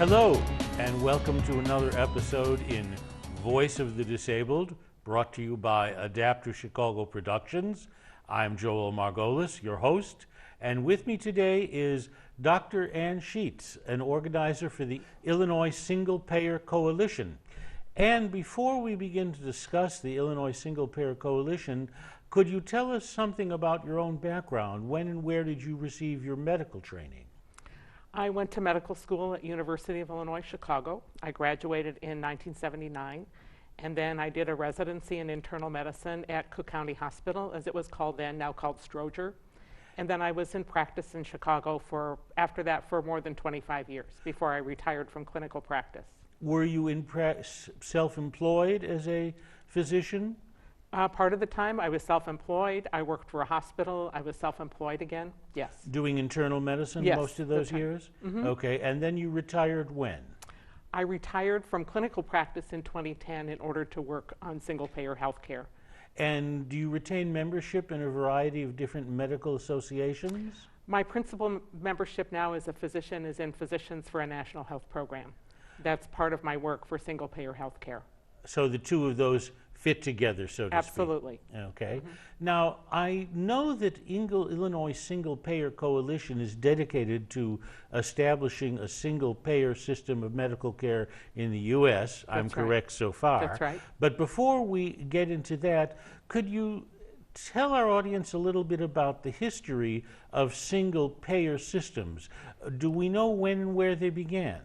Hello, and welcome to another episode in Voice of the Disabled, brought to you by Adapter Chicago Productions. I'm Joel Margolis, your host, and with me today is Dr. Ann Scheetz, an organizer for the Illinois Single Payer Coalition. And before we begin to discuss the Illinois Single Payer Coalition, could you tell us something about your own background? When and where did you receive your medical training? I went to medical school at University of Illinois, Chicago. I graduated in 1979, and then I did a residency in internal medicine at Cook County Hospital, as it was called then, now called Stroger. And then I was in practice in Chicago after that for more than 25 years, before I retired from clinical practice. Were you self-employed as a physician? Part of the time I was self-employed. I worked for a hospital. I was self-employed again, yes. Doing internal medicine Yes, most of those years? Mm-hmm. Okay, and then you retired when? I retired from clinical practice in 2010 in order to work on single-payer health care. And do you retain membership in a variety of different medical associations? My principal membership now as a physician is in Physicians for a National Health Program. That's part of my work for single-payer health care. So the two of those fit together, so to Absolutely. speak. Okay. Mm-hmm. Now, I know that Illinois Single Payer Coalition is dedicated to establishing a single payer system of medical care in the U.S. I'm correct so far. That's right. But before we get into that, could you tell our audience a little bit about the history of single payer systems? Do we know when and where they began?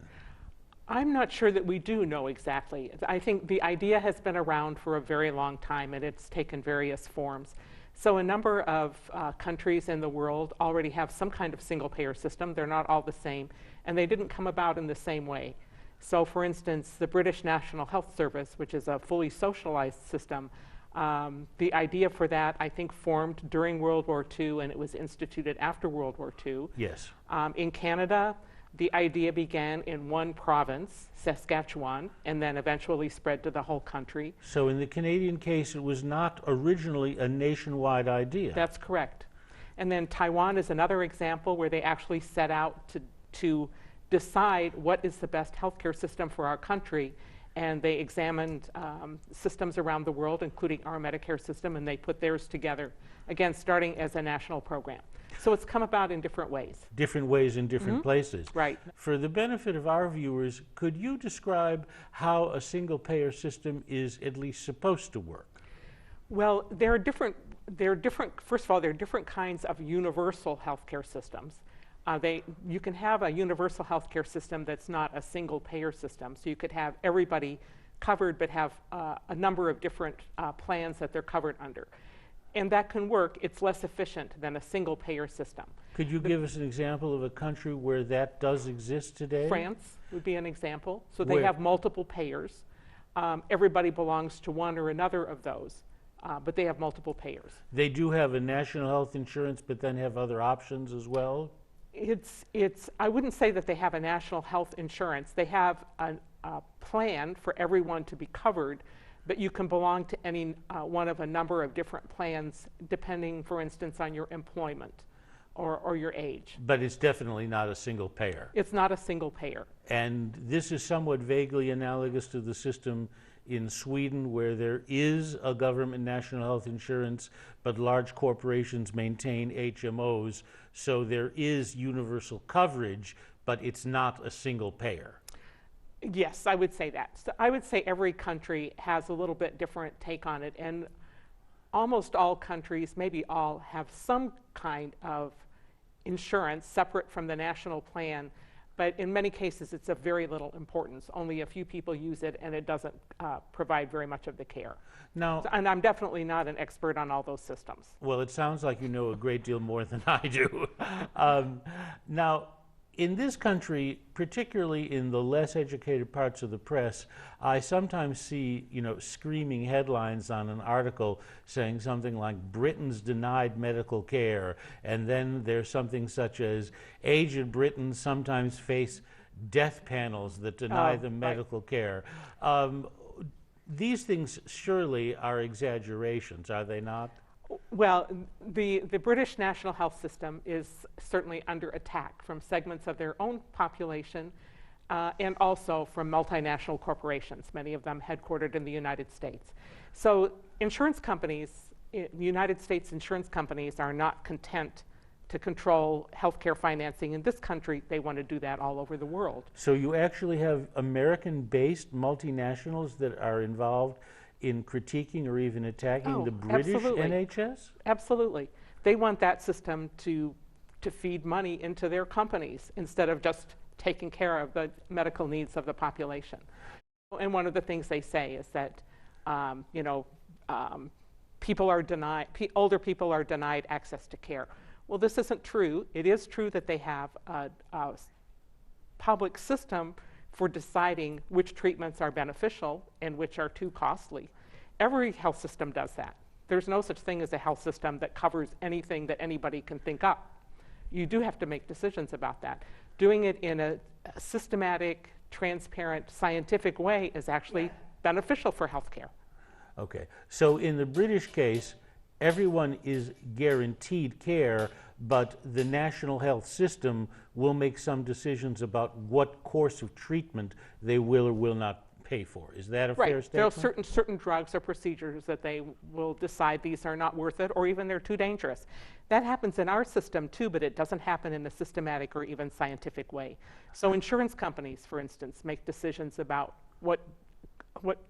I'm not sure that we do know exactly. I think the idea has been around for a very long time, and it's taken various forms. So a number of countries in the world already have some kind of single-payer system. They're not all the same, and they didn't come about in the same way. So for instance, the British National Health Service, which is a fully socialized system, the idea for that, I think, formed during World War II, and it was instituted after World War II. Yes. In Canada, the idea began in one province, Saskatchewan, and then eventually spread to the whole country. So in the Canadian case, it was not originally a nationwide idea. That's correct. And then Taiwan is another example where they actually set out to decide what is the best healthcare system for our country, and they examined systems around the world, including our Medicare system, and they put theirs together, again, starting as a national program. So it's come about in different ways. Different ways in different places. Right. For the benefit of our viewers, could you describe how a single payer system is at least supposed to work? Well, first of all, there are different kinds of universal healthcare systems. You can have a universal healthcare system that's not a single payer system. So you could have everybody covered but have a number of different plans that they're covered under. And that can work. It's less efficient than a single payer system. Could you give us an example of a country where that does exist today? France would be an example. So Where? they have multiple payers. Everybody belongs to one or another of those, but they have multiple payers. They do have a national health insurance, but then have other options as well? I wouldn't say that they have a national health insurance. They have a plan for everyone to be covered, but you can belong to any one of a number of different plans, depending, for instance, on your employment or your age. But it's definitely not a single payer. It's not a single payer. And this is somewhat vaguely analogous to the system in Sweden, where there is a government national health insurance, but large corporations maintain HMOs, so there is universal coverage, but it's not a single payer. Yes, I would say that. So I would say every country has a little bit different take on it, and almost all countries, maybe all, have some kind of insurance separate from the national plan, but in many cases it's of very little importance. Only a few people use it, and it doesn't provide very much of the care. Now, and I'm definitely not an expert on all those systems. Well, it sounds like you know a great deal more than I do. Now, in this country, particularly in the less educated parts of the press, I sometimes see, screaming headlines on an article saying something like Britons denied medical care, and then there's something such as aged Britons sometimes face death panels that deny them medical care. These things surely are exaggerations, are they not? Well, the British national health system is certainly under attack from segments of their own population and also from multinational corporations, many of them headquartered in the United States. So insurance companies, the United States insurance companies are not content to control healthcare financing in this country. They want to do that all over the world. So you actually have American-based multinationals that are involved in critiquing or even attacking the British absolutely. NHS? Absolutely. They want that system to feed money into their companies instead of just taking care of the medical needs of the population. And one of the things they say is that, people are denied, older people are denied access to care. Well, this isn't true. It is true that they have a public system for deciding which treatments are beneficial and which are too costly. Every health system does that. There's no such thing as a health system that covers anything that anybody can think up. You do have to make decisions about that. Doing it in a systematic, transparent, scientific way is actually beneficial for healthcare. Okay, so in the British case, everyone is guaranteed care, but the national health system will make some decisions about what course of treatment they will or will not pay for. Is that a fair statement? There are certain drugs or procedures that they will decide these are not worth it, or even they're too dangerous. That happens in our system too, but it doesn't happen in a systematic or even scientific way. So insurance companies, for instance, make decisions about what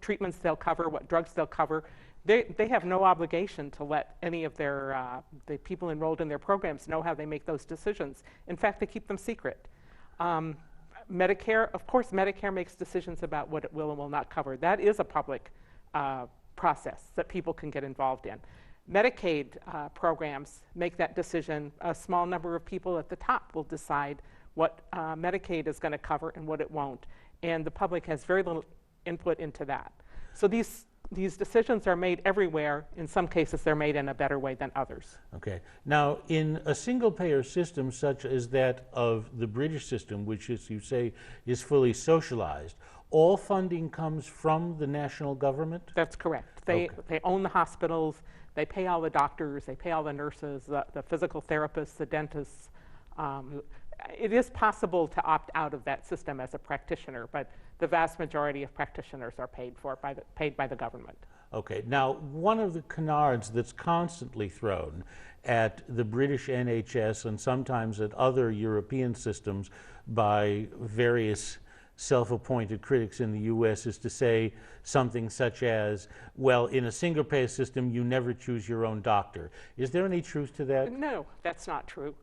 treatments they'll cover, what drugs they'll cover. They have no obligation to let any of their the people enrolled in their programs know how they make those decisions. In fact, they keep them secret. Medicare, of course, Medicare makes decisions about what it will and will not cover. That is a public process that people can get involved in. Medicaid programs make that decision. A small number of people at the top will decide what Medicaid is going to cover and what it won't. And the public has very little input into that. So these decisions are made everywhere. In some cases, they're made in a better way than others. Okay. Now, in a single-payer system such as that of the British system, which, as you say, is fully socialized, all funding comes from the national government? That's correct. They own the hospitals. They pay all the doctors. They pay all the nurses, the physical therapists, the dentists. It is possible to opt out of that system as a practitioner, but the vast majority of practitioners are paid by the government. Okay. Now, one of the canards that's constantly thrown at the British NHS and sometimes at other European systems by various self-appointed critics in the US is to say something such as, well, in a single-payer system, you never choose your own doctor. Is there any truth to that? No, that's not true.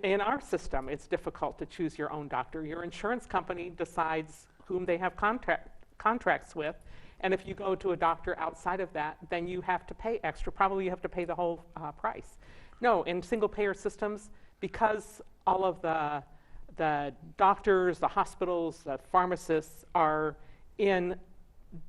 In our system, it's difficult to choose your own doctor. Your insurance company decides whom they have contracts with, and if you go to a doctor outside of that, then you have to pay extra. Probably you have to pay the whole price. No, in single-payer systems, because all of the doctors, the hospitals, the pharmacists are in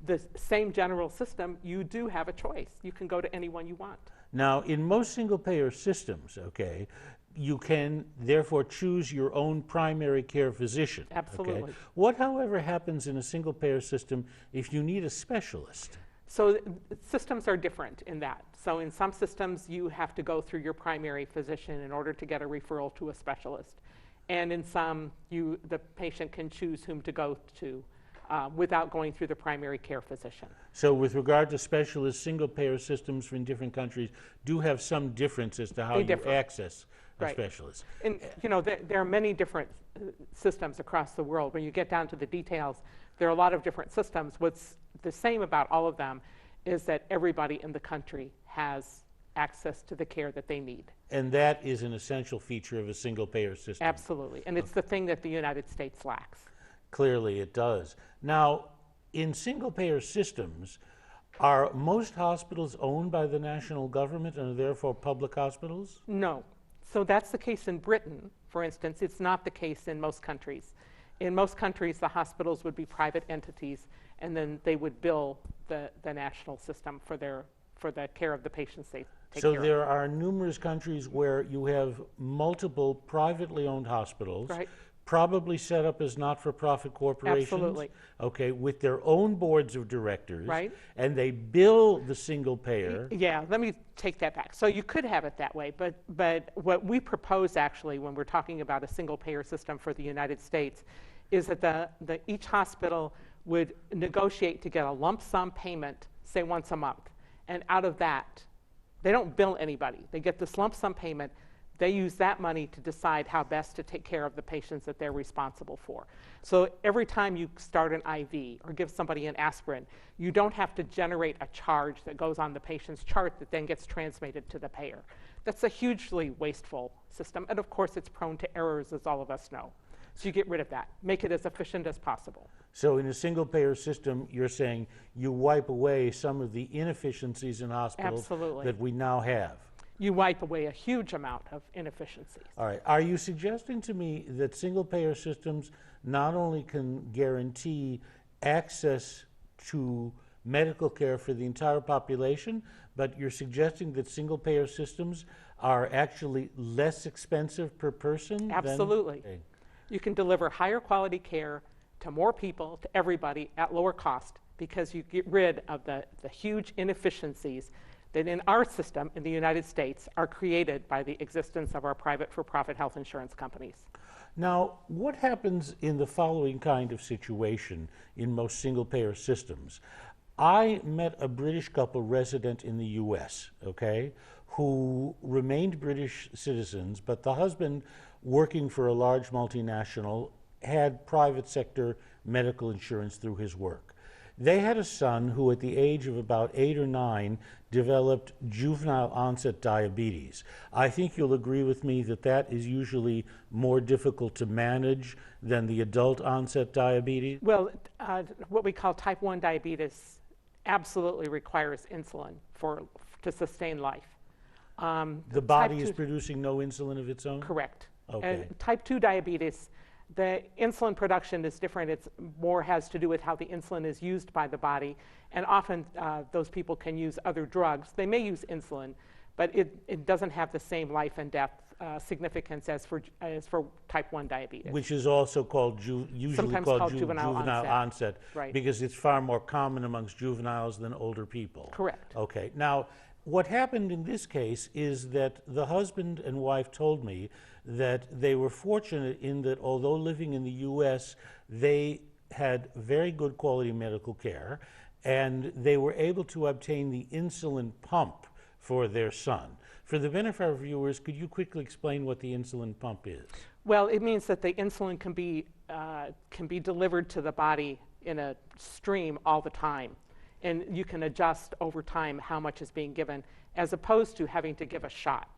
the same general system, you do have a choice. You can go to anyone you want. Now, in most single-payer systems, okay, you can therefore choose your own primary care physician. Absolutely. Okay? What, however, happens in a single-payer system if you need a specialist? So systems are different in that. So in some systems, you have to go through your primary physician in order to get a referral to a specialist. And in some, the patient can choose whom to go to without going through the primary care physician. So with regard to specialists, single-payer systems in different countries do have some difference as to how you access a specialist. And there are many different systems across the world. When you get down to the details, there are a lot of different systems. What's the same about all of them is that everybody in the country has access to the care that they need. And that is an essential feature of a single-payer system. Absolutely. And it's the thing that the United States lacks. Clearly it does. Now, in single-payer systems, are most hospitals owned by the national government and are therefore public hospitals? No. So that's the case in Britain, for instance. It's not the case in most countries. In most countries, the hospitals would be private entities, and then they would bill the national system for the care of the patients they take care of. So there are numerous countries where you have multiple privately owned hospitals, right, probably set up as not-for-profit corporations. Absolutely. Okay, with their own boards of directors. Right. And they bill the single payer. Yeah, let me take that back. So you could have it that way, but what we propose actually when we're talking about a single payer system for the United States is that each hospital would negotiate to get a lump sum payment, say once a month. And out of that, they don't bill anybody. They get this lump sum payment. They use that money to decide how best to take care of the patients that they're responsible for. So every time you start an IV or give somebody an aspirin, you don't have to generate a charge that goes on the patient's chart that then gets transmitted to the payer. That's a hugely wasteful system, and of course it's prone to errors, as all of us know. So you get rid of that. Make it as efficient as possible. So in a single-payer system, you're saying you wipe away some of the inefficiencies in hospitals Absolutely. that we now have. You wipe away a huge amount of inefficiencies. All right. Are you suggesting to me that single-payer systems not only can guarantee access to medical care for the entire population, but you're suggesting that single-payer systems are actually less expensive per person? Absolutely. Okay. You can deliver higher quality care to more people, to everybody, at lower cost, because you get rid of the huge inefficiencies that in our system in the United States are created by the existence of our private for-profit health insurance companies. Now, what happens in the following kind of situation in most single-payer systems? I met a British couple resident in the US, okay, who remained British citizens, but the husband, working for a large multinational, had private sector medical insurance through his work. They had a son who, at the age of about 8 or 9, developed juvenile onset diabetes. I think you'll agree with me that that is usually more difficult to manage than the adult onset diabetes. Well, what we call type 1 diabetes absolutely requires insulin to sustain life. The body is producing no insulin of its own? Correct. Okay. And type 2 diabetes, the insulin production is different. It's more has to do with how the insulin is used by the body. And often those people can use other drugs. They may use insulin, but it doesn't have the same life and death significance as for type 1 diabetes. Which is also called usually called juvenile onset, right. Because it's far more common amongst juveniles than older people. Correct. Okay. Now, what happened in this case is that the husband and wife told me that they were fortunate in that although living in the U.S., they had very good quality medical care, and they were able to obtain the insulin pump for their son. For the benefit of our viewers, could you quickly explain what the insulin pump is? Well, it means that the insulin can be delivered to the body in a stream all the time. And you can adjust over time how much is being given, as opposed to having to give a shot.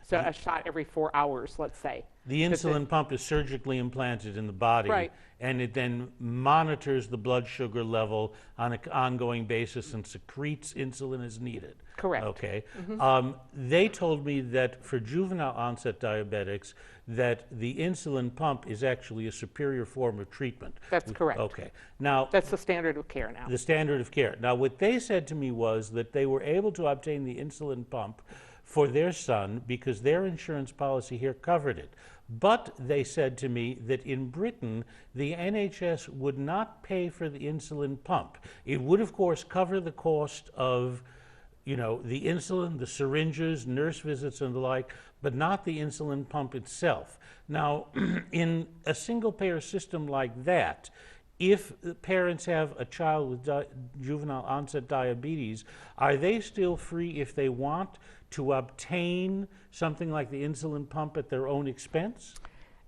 So a shot every 4 hours, let's say. The insulin pump is surgically implanted in the body, right. And it then monitors the blood sugar level on an ongoing basis and secretes insulin as needed. Correct. Okay. Mm-hmm. They told me that for juvenile onset diabetics, that the insulin pump is actually a superior form of treatment. That's correct. Okay. Now, that's the standard of care now. The standard of care. Now, what they said to me was that they were able to obtain the insulin pump for their son because their insurance policy here covered it. But they said to me that in Britain, the NHS would not pay for the insulin pump. It would, of course, cover the cost of, the insulin, the syringes, nurse visits, and the like, but not the insulin pump itself. Now, in a single-payer system like that, if the parents have a child with juvenile onset diabetes, are they still free if they want to obtain something like the insulin pump at their own expense?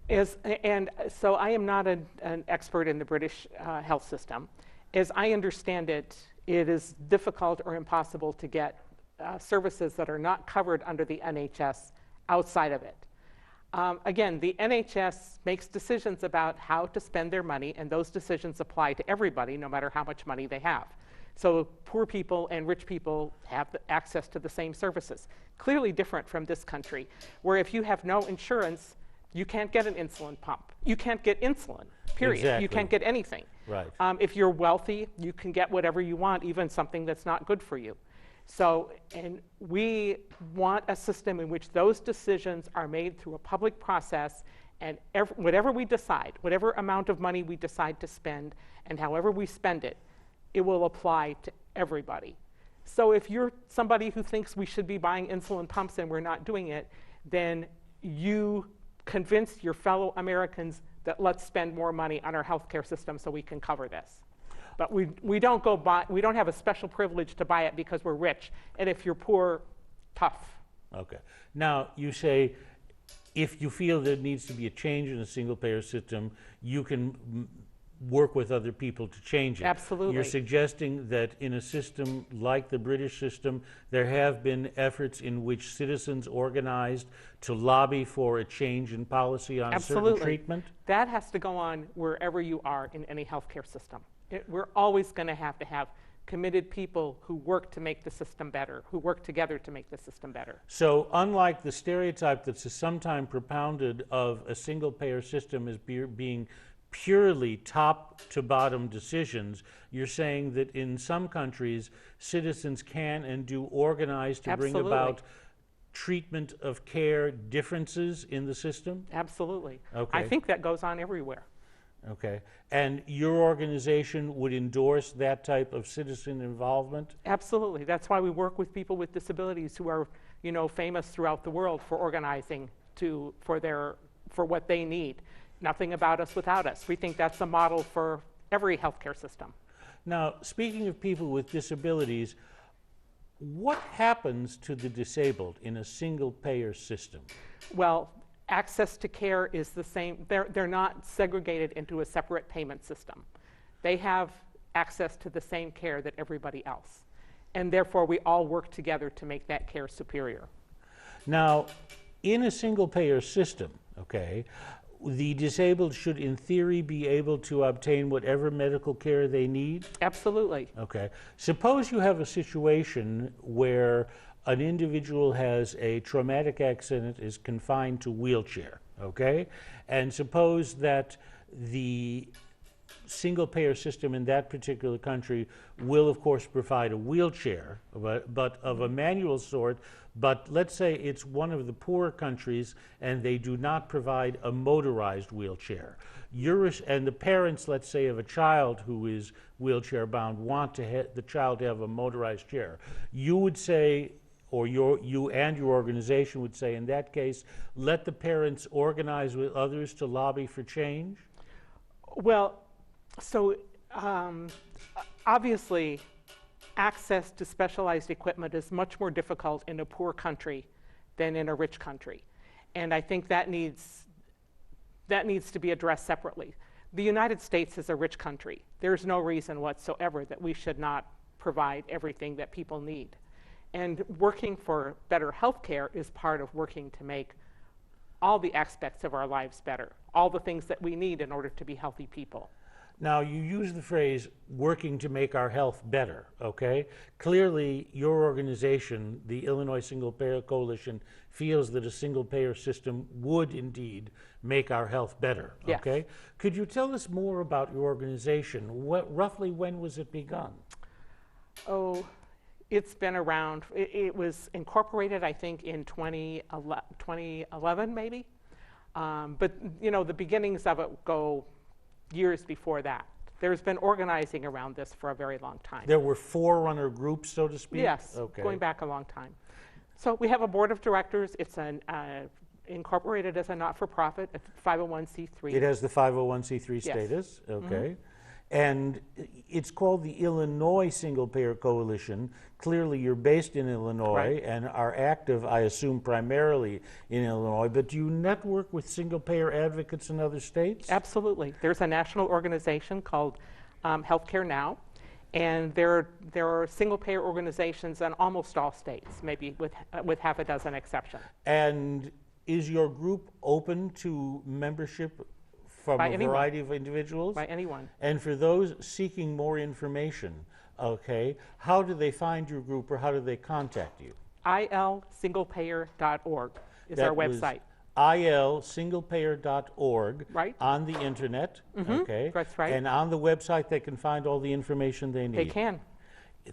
And so I am not an expert in the British health system. As I understand it, it is difficult or impossible to get services that are not covered under the NHS outside of it. Again, the NHS makes decisions about how to spend their money, and those decisions apply to everybody, no matter how much money they have. So poor people and rich people have access to the same services. Clearly different from this country, where if you have no insurance, you can't get an insulin pump. You can't get insulin, period. Exactly. You can't get anything. Right. If you're wealthy, you can get whatever you want, even something that's not good for you. So, and we want a system in which those decisions are made through a public process, and whatever we decide, whatever amount of money we decide to spend, and however we spend it, it will apply to everybody. So if you're somebody who thinks we should be buying insulin pumps and we're not doing it, then you convince your fellow Americans that let's spend more money on our healthcare system so we can cover this. But we don't have a special privilege to buy it because we're rich. And if you're poor, tough. Okay. Now, you say if you feel there needs to be a change in a single-payer system, you can work with other people to change it. Absolutely. You're suggesting that in a system like the British system, there have been efforts in which citizens organized to lobby for a change in policy on Absolutely. certain treatment? That has to go on wherever you are in any healthcare system. We're always going to have committed people who work to make the system better, who work together to make the system better. So unlike the stereotype that's sometimes propounded of a single-payer system as being purely top-to-bottom decisions, you're saying that in some countries, citizens can and do organize to bring about treatment of care differences in the system? Absolutely. Okay. I think that goes on everywhere. Okay. And your organization would endorse that type of citizen involvement? Absolutely. That's why we work with people with disabilities who are, famous throughout the world for organizing for what they need. Nothing about us without us. We think that's a model for every healthcare system. Now, speaking of people with disabilities, what happens to the disabled in a single-payer system? Well, access to care is the same. They're not segregated into a separate payment system. They have access to the same care that everybody else. And therefore, we all work together to make that care superior. Now, in a single-payer system, okay, the disabled should, in theory, be able to obtain whatever medical care they need? Absolutely. Okay. Suppose you have a situation where an individual has a traumatic accident, is confined to wheelchair, okay? And suppose that the single-payer system in that particular country will, of course, provide a wheelchair, but of a manual sort, but let's say it's one of the poorer countries and they do not provide a motorized wheelchair. And the parents, let's say, of a child who is wheelchair-bound want the child to have a motorized chair. You would say, or you and your organization would say, in that case, let the parents organize with others to lobby for change? Well, so obviously, access to specialized equipment is much more difficult in a poor country than in a rich country. And I think that needs to be addressed separately. The United States is a rich country. There's no reason whatsoever that we should not provide everything that people need. And working for better health care is part of working to make all the aspects of our lives better, all the things that we need in order to be healthy people. Now, you use the phrase working to make our health better, okay? Clearly, your organization, the Illinois Single Payer Coalition, feels that a single payer system would indeed make our health better, okay? Yes. Could you tell us more about your organization? Roughly when was it begun? Oh, it's been around. It was incorporated, I think, in 2011, maybe. But, the beginnings of it go years before that. There's been organizing around this for a very long time. There were forerunner groups, so to speak? Yes, okay. Going back a long time. So we have a board of directors. It's incorporated as a not-for-profit, a 501c3. It has the 501c3 status, yes. Okay. Mm-hmm. And it's called the Illinois Single Payer Coalition. Clearly, you're based in Illinois right. and are active, I assume, primarily in Illinois. But do you network with single payer advocates in other states? Absolutely. There's a national organization called Healthcare Now, and there are single payer organizations in almost all states, maybe with half a dozen exceptions. And is your group open to membership from By a anyone. variety of individuals? By anyone. And for those seeking more information, okay, how do they find your group or how do they contact you? ilsinglepayer.org is our website. ilsinglepayer.org right. on the internet, okay? That's right. And on the website they can find all the information they need. They can.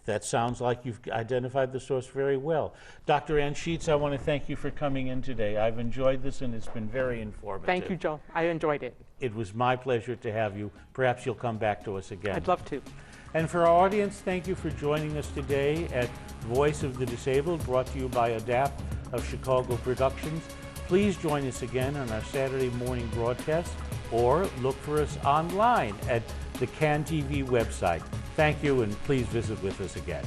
That sounds like you've identified the source very well. Dr. Ann Scheetz, I want to thank you for coming in today. I've enjoyed this and it's been very informative. Thank you, Joe. I enjoyed it. It was my pleasure to have you. Perhaps you'll come back to us again. I'd love to. And for our audience, thank you for joining us today at Voice of the Disabled, brought to you by ADAPT of Chicago Productions. Please join us again on our Saturday morning broadcast. or look for us online at the CAN TV website. Thank you, and please visit with us again.